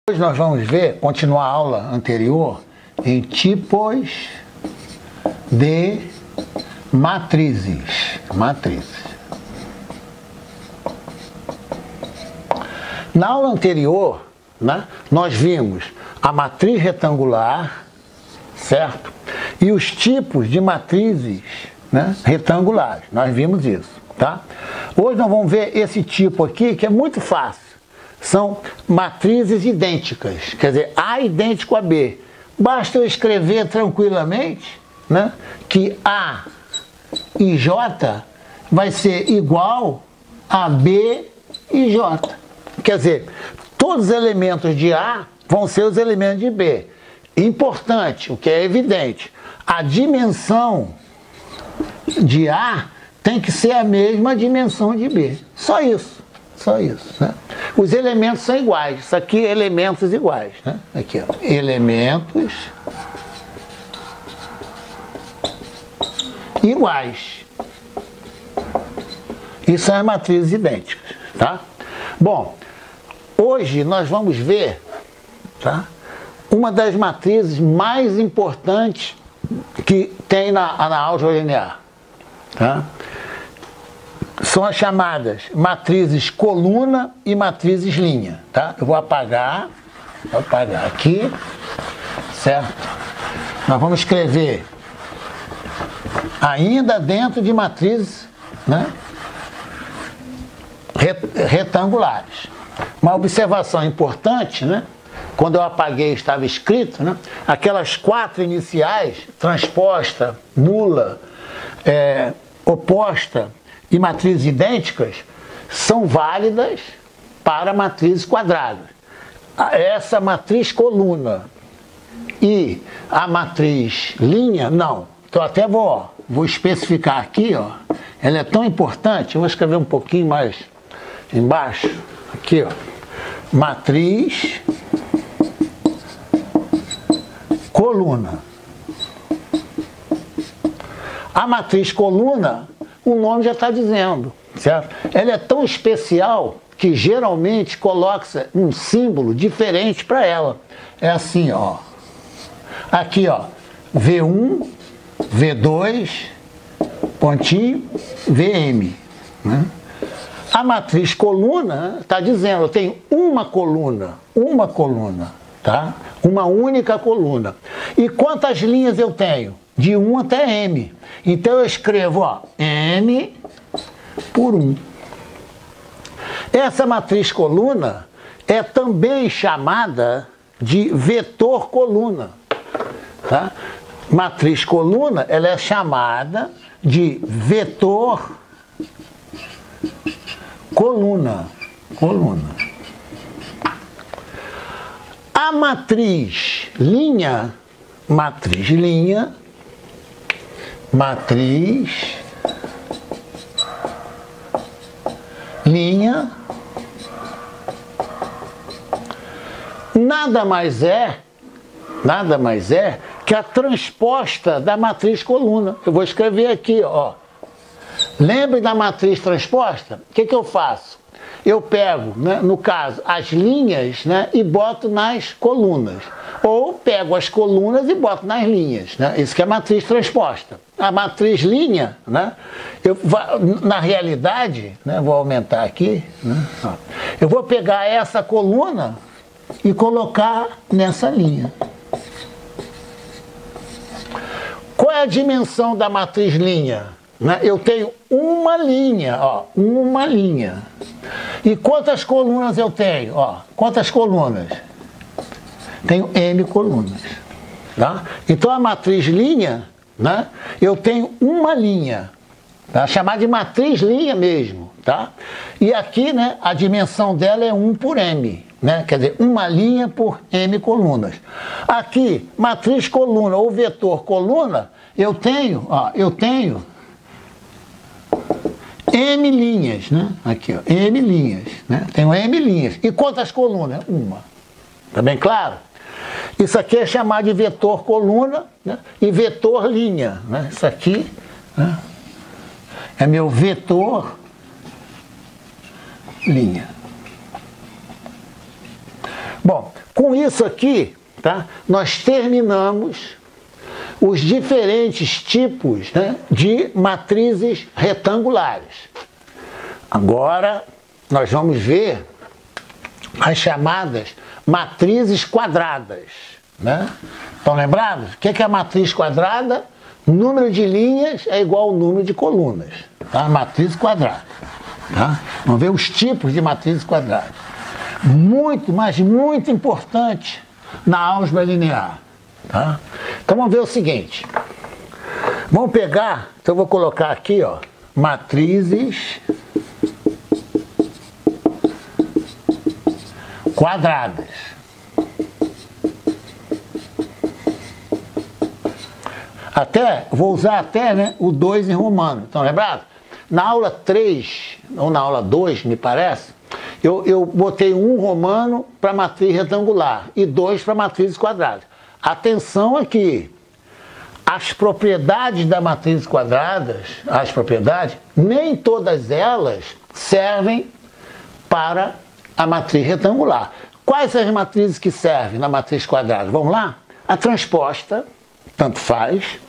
Hoje nós vamos ver, continuar a aula anterior, em tipos de matrizes. Na aula anterior, nós vimos a matriz retangular, certo? E os tipos de matrizes retangulares. Nós vimos isso, tá? Hoje nós vamos ver esse tipo aqui, que é muito fácil. São matrizes idênticas, quer dizer, A idêntico a B. Basta eu escrever tranquilamente que A e J vai ser igual a B e J. Quer dizer, todos os elementos de A vão ser os elementos de B. Importante, o que é evidente, a dimensão de A tem que ser a mesma dimensão de B. Só isso. Os elementos são iguais. Isso aqui é elementos iguais. Aqui, ó. Elementos iguais. Isso são as matrizes idênticas. Tá? Bom, hoje nós vamos ver uma das matrizes mais importantes que tem na álgebra linear. São as chamadas matrizes coluna e matrizes linha, tá? Eu vou apagar aqui, certo? Nós vamos escrever ainda dentro de matrizes retangulares. Uma observação importante, quando eu apaguei estava escrito, aquelas 4 iniciais, transposta, nula, oposta, e matrizes idênticas são válidas para matrizes quadradas. Essa matriz coluna e a matriz linha, não. Então até vou especificar aqui, ó. Ela é tão importante, eu vou escrever um pouquinho mais embaixo. Aqui, ó. Matriz coluna. A matriz coluna, o nome já está dizendo, certo? Ela é tão especial que geralmente coloca-se um símbolo diferente para ela. É assim, ó. Aqui, ó. V1, V2, pontinho, VM. A matriz coluna está dizendo, eu tenho uma coluna, tá? Uma única coluna. E quantas linhas eu tenho? De 1 até M. Então eu escrevo, ó, M por 1. Essa matriz coluna é também chamada de vetor coluna. Tá? Matriz coluna, ela é chamada de vetor coluna. A matriz linha nada mais é que a transposta da matriz coluna. Eu vou escrever aqui, ó. Lembre da matriz transposta? O que eu faço? Eu pego, no caso, as linhas e boto nas colunas. Ou pego as colunas e boto nas linhas. Isso que é a matriz transposta. A matriz linha, na realidade, vou aumentar aqui, eu vou pegar essa coluna e colocar nessa linha. Qual é a dimensão da matriz linha? Eu tenho uma linha, ó, uma linha. E quantas colunas eu tenho? Ó, quantas colunas? Tenho M colunas. Tá? Então a matriz linha, eu tenho uma linha, tá? Chamada de matriz linha mesmo. Tá? E aqui a dimensão dela é 1 por M. Quer dizer, uma linha por M colunas. Aqui, matriz coluna ou vetor coluna, eu tenho M linhas, Aqui, ó, M linhas, Tenho M linhas. E quantas colunas? Uma. Tá bem claro? Isso aqui é chamado de vetor coluna e vetor linha, Isso aqui é meu vetor linha. Bom, com isso aqui, tá, nós terminamos os diferentes tipos, né, de matrizes retangulares. Agora, nós vamos ver as chamadas matrizes quadradas, né? Estão lembrados? O que é a matriz quadrada? Número de linhas é igual ao número de colunas. Tá? Matriz quadrada. Tá? Vamos ver os tipos de matrizes quadradas. Muito, mas muito importante na álgebra linear. Tá? Então vamos ver o seguinte. Vamos pegar, então eu vou colocar aqui, ó, matrizes quadradas. Vou usar até, né, o 2 em romano. Estão lembrados? Na aula 3, ou na aula 2, me parece, eu botei um romano para matriz retangular e 2 para matrizes quadradas. Atenção aqui, as propriedades da matriz quadradas, nem todas elas servem para a matriz retangular. Quais são as matrizes que servem na matriz quadrada? Vamos lá? A transposta, tanto faz.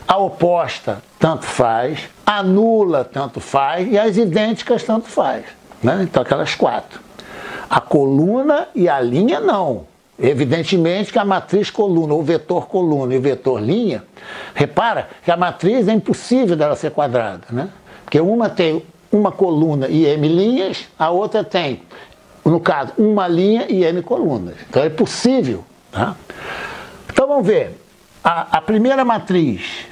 A oposta, tanto faz. A nula, tanto faz. E as idênticas, tanto faz. Né? Então, aquelas 4. A coluna e a linha, não. Evidentemente que a matriz coluna, ou vetor coluna e o vetor linha, repara que a matriz é impossível dela ser quadrada, né? Porque uma tem uma coluna e m linhas, a outra tem, no caso, uma linha e m colunas. Então é possível. Tá? Então vamos ver. A primeira matriz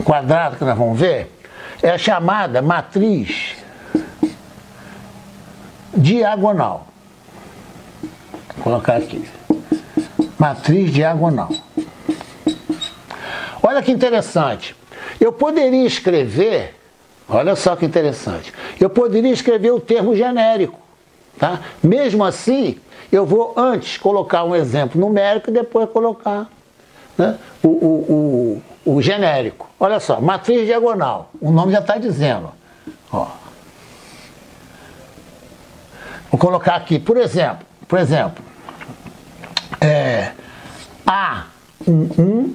quadrada que nós vamos ver é a chamada matriz diagonal. Vou colocar aqui. Matriz diagonal. Olha que interessante. Eu poderia escrever, olha só que interessante, eu poderia escrever o termo genérico. Tá? Mesmo assim, eu vou antes colocar um exemplo numérico e depois colocar, né, o genérico. Olha só, matriz diagonal. O nome já está dizendo. Ó. Vou colocar aqui, por exemplo, A11,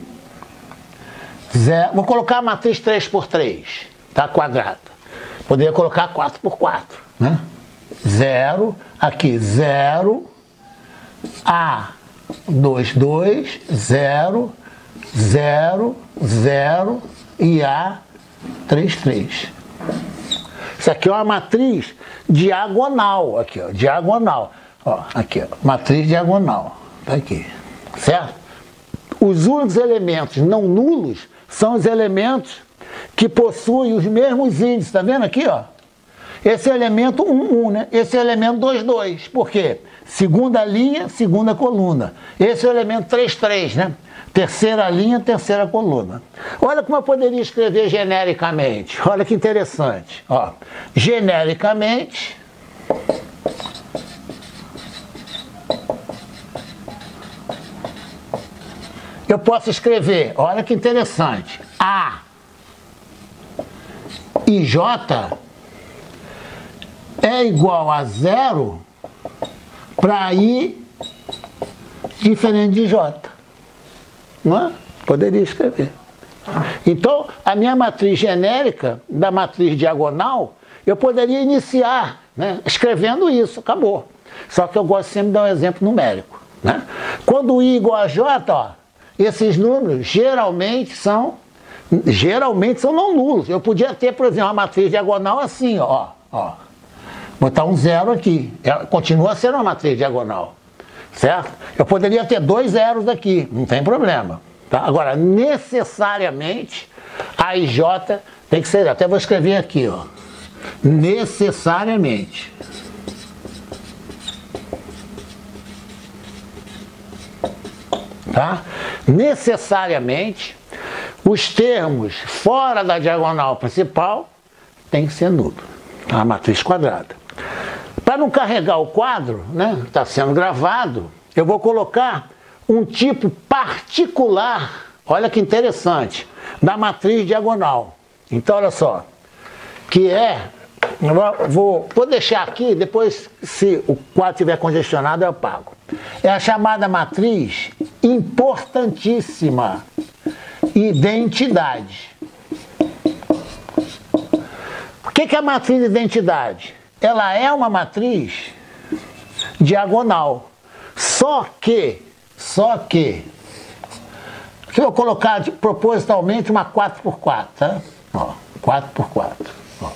0. Vou colocar a matriz 3×3, tá? Quadrada. Poderia colocar 4×4, né? 0, aqui 0, A22, 0, 0, 0 e A33. Isso aqui é uma matriz diagonal, aqui, ó, diagonal. Ó, aqui, ó, matriz diagonal. Tá aqui, certo? Os únicos elementos não nulos são os elementos que possuem os mesmos índices. Tá vendo aqui, ó? Esse é o elemento 1, 1, né? Esse é o elemento 2, 2. Por quê? Segunda linha, segunda coluna. Esse é o elemento 3, 3, né? Terceira linha, terceira coluna. Olha como eu poderia escrever genericamente. Olha que interessante. Ó, genericamente, eu posso escrever, olha que interessante, A e J é igual a 0 para I diferente de J. Não é? Poderia escrever. Então, a minha matriz genérica da matriz diagonal, eu poderia iniciar, né, escrevendo isso, acabou. Só que eu gosto sempre de dar um exemplo numérico. Né? Quando I igual a J, ó, esses números geralmente são não nulos. Eu podia ter, por exemplo, uma matriz diagonal assim, ó. Botar um 0 aqui. Ela continua sendo uma matriz diagonal. Certo? Eu poderia ter 2 zeros aqui, não tem problema. Tá? Agora, necessariamente, a IJ tem que ser, até vou escrever aqui, ó. Necessariamente. Tá? Necessariamente, os termos fora da diagonal principal tem que ser nulo. A matriz quadrada. Para não carregar o quadro, né, está sendo gravado, eu vou colocar um tipo particular, olha que interessante, da matriz diagonal. Então, olha só, que é Vou deixar aqui, depois, se o quadro estiver congestionado, eu apago. É a chamada matriz importantíssima, identidade. O que é a matriz identidade? Ela é uma matriz diagonal. Só que eu vou colocar propositalmente uma 4x4, tá? Ó, 4x4. Ó.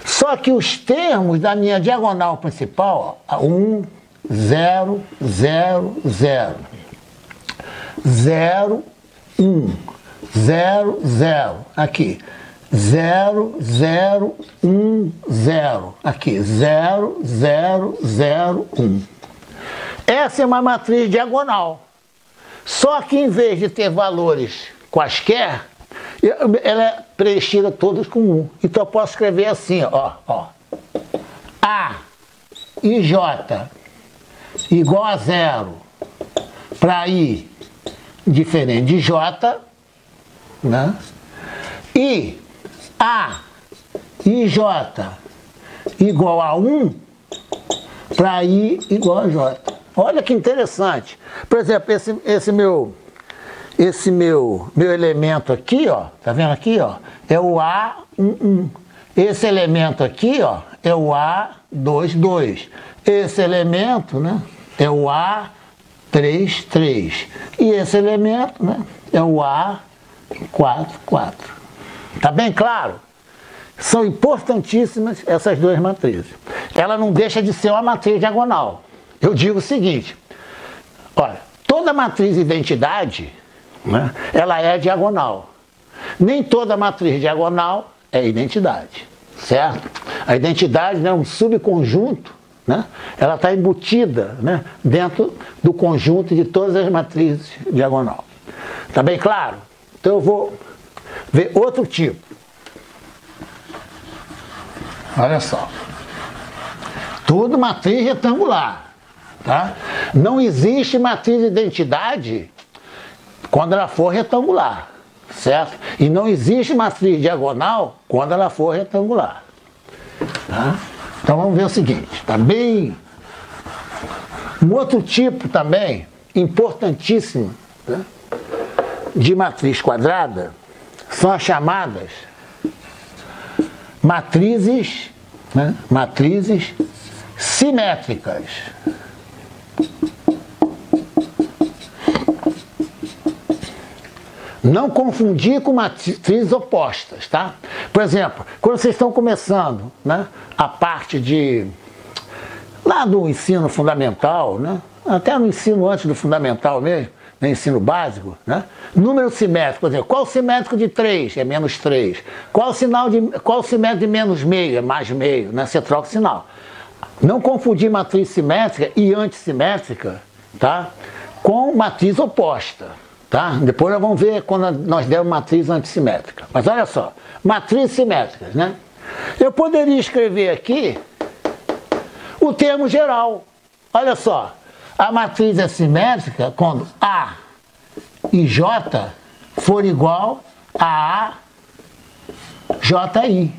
Só que os termos da minha diagonal principal, ó, 1, 0, 0, 0, 0, 1, 0, 0, aqui, 0, 0, 1, 0, aqui, 0, 0, 0, 1. Essa é uma matriz diagonal. Só que em vez de ter valores quaisquer, ela é preenchida todos com 1. Então eu posso escrever assim, ó. A e J igual a 0 para I diferente de J, né? E A e J igual a 1 para I igual a J. Olha que interessante. Por exemplo, esse meu elemento aqui, ó, tá vendo aqui, ó, é o A11. Esse elemento aqui, ó, é o A22. Esse elemento, né, é o A33. E esse elemento, né, é o A44. Tá bem claro? São importantíssimas essas duas matrizes. Ela não deixa de ser uma matriz diagonal. Eu digo o seguinte, olha, toda matriz identidade, né, ela é diagonal. Nem toda matriz diagonal é identidade, certo? A identidade, né, é um subconjunto, né, ela está embutida, né, dentro do conjunto de todas as matrizes diagonal. Tá bem claro? Então eu vou ver outro tipo. Olha só. Tudo matriz retangular. Tá? Não existe matriz de identidade quando ela for retangular, certo? E não existe matriz diagonal quando ela for retangular. Tá? Então vamos ver o seguinte, tá bem? Um outro tipo também, importantíssimo, tá, de matriz quadrada, são as chamadas matrizes, né, matrizes simétricas. Não confundir com matrizes opostas, tá? Por exemplo, quando vocês estão começando, né, a parte de lá do ensino fundamental, né, até no ensino antes do fundamental mesmo, no ensino básico, né, número simétrico, por exemplo, qual o simétrico de 3? É menos 3. Qual o simétrico de menos meio? É mais meio, né? Você troca o sinal. Não confundir matriz simétrica e antissimétrica, tá, com matriz oposta. Tá? Depois nós vamos ver quando nós dermos matriz antissimétrica. Mas olha só, matrizes simétricas, né? Eu poderia escrever aqui o termo geral. Olha só, a matriz é simétrica quando A e J for igual a JI.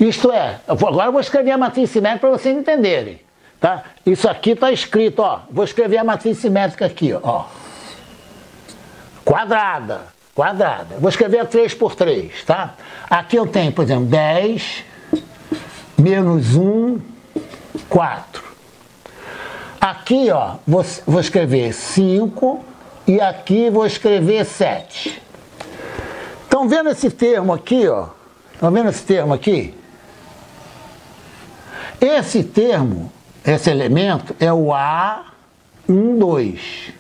Isto é, agora eu vou escrever a matriz simétrica para vocês entenderem. Tá? Isso aqui está escrito, ó. Vou escrever a matriz simétrica aqui, ó. Quadrada. Vou escrever a 3 por 3, tá? Aqui eu tenho, por exemplo, 10 menos 1, 4. Aqui, ó, vou escrever 5 e aqui vou escrever 7. Estão vendo esse termo aqui, ó? Estão vendo esse termo aqui? Esse termo, esse elemento, é o A12.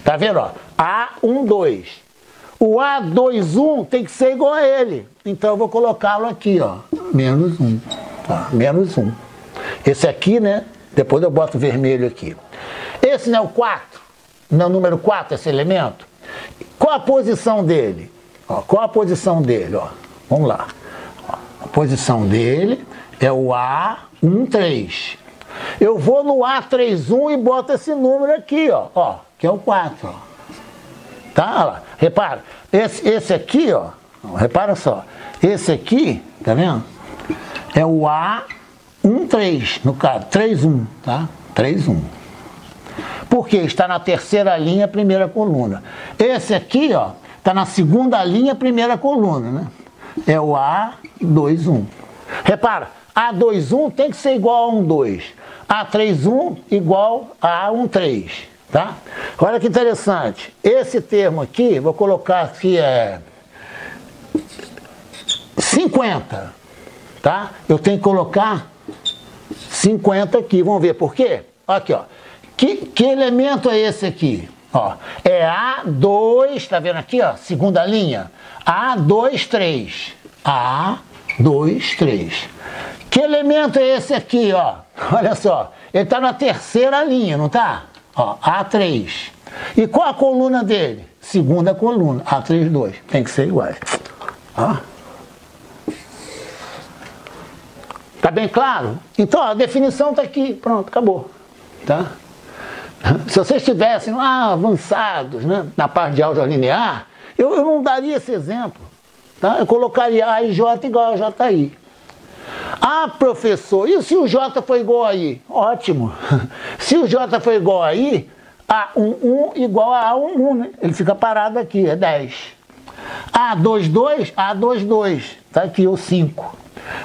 Tá vendo, ó? A12. O A21 tem que ser igual a ele. Então eu vou colocá-lo aqui, ó. Menos 1. Tá? Menos 1. Esse aqui, né? Depois eu boto vermelho aqui. Esse não é o 4? Não é o número 4, esse elemento? Qual a posição dele? Ó, qual a posição dele? Ó? Vamos lá. Ó, a posição dele é o A13. Eu vou no A31 e boto esse número aqui, ó, que é o 4, ó. Tá? Olha lá. Repara, esse aqui, ó, repara só, esse aqui, tá vendo? É o A13, no caso, 3,1, tá? 3,1. Porque está na terceira linha, primeira coluna. Esse aqui, ó, está na segunda linha, primeira coluna, né? É o A21. Repara, A21 tem que ser igual a 1,2. A31 igual a A13, tá? Olha que interessante. Esse termo aqui, vou colocar aqui, 50, tá? Eu tenho que colocar 50 aqui. Vamos ver por quê? Aqui, ó. Que elemento é esse aqui? Ó, é A2, tá vendo aqui, ó? Segunda linha. A23. A23. Que elemento é esse aqui, ó? Olha só. Ele tá na terceira linha, não tá? Ó, A3. E qual a coluna dele? Segunda coluna. A32. Tem que ser iguais. Ó. Tá bem claro? Então, a definição tá aqui. Pronto, acabou. Tá? Se vocês estivessem avançados, né, na parte de álgebra linear, eu não daria esse exemplo. Tá? Eu colocaria A e J igual a JI. Ah, professor, e se o J for igual a I? Ótimo. Se o J for igual a I, A11 igual a A11, né? Ele fica parado aqui, é 10. A22, A22, tá aqui o 5.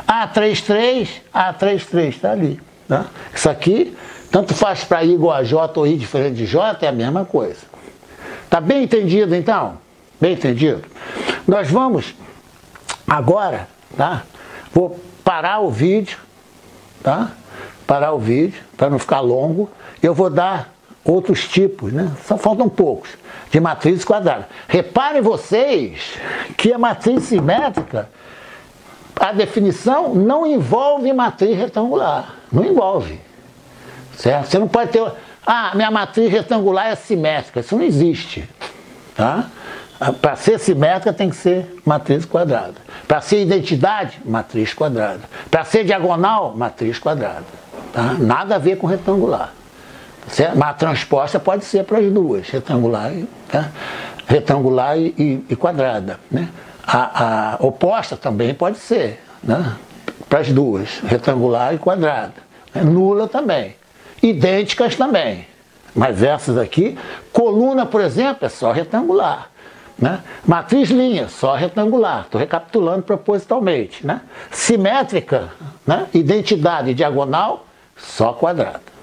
A33, A33, tá ali. Tá? Isso aqui, tanto faz para I igual a J ou I diferente de J, é a mesma coisa. Tá bem entendido, então? Bem entendido? Nós vamos agora, tá? Vou parar o vídeo, tá? Parar o vídeo, para não ficar longo. Eu vou dar outros tipos, né? Só faltam poucos, de matrizes quadradas. Reparem vocês que a matriz simétrica, a definição não envolve matriz retangular. Não envolve. Certo? Você não pode ter... minha matriz retangular é simétrica. Isso não existe. Tá? Para ser simétrica tem que ser matriz quadrada. Para ser identidade, matriz quadrada. Para ser diagonal, matriz quadrada. Tá? Nada a ver com retangular. Certo? Mas a transposta pode ser para as duas, retangular, tá? Retangular e quadrada. Né? A oposta também pode ser, né? Para as duas, retangular e quadrada. Nula também. Idênticas também. Mas essas aqui, coluna, por exemplo, é só retangular. Né? Matriz linha, só retangular. Estou recapitulando propositalmente. Né? Simétrica, né? Identidade diagonal, só quadrada.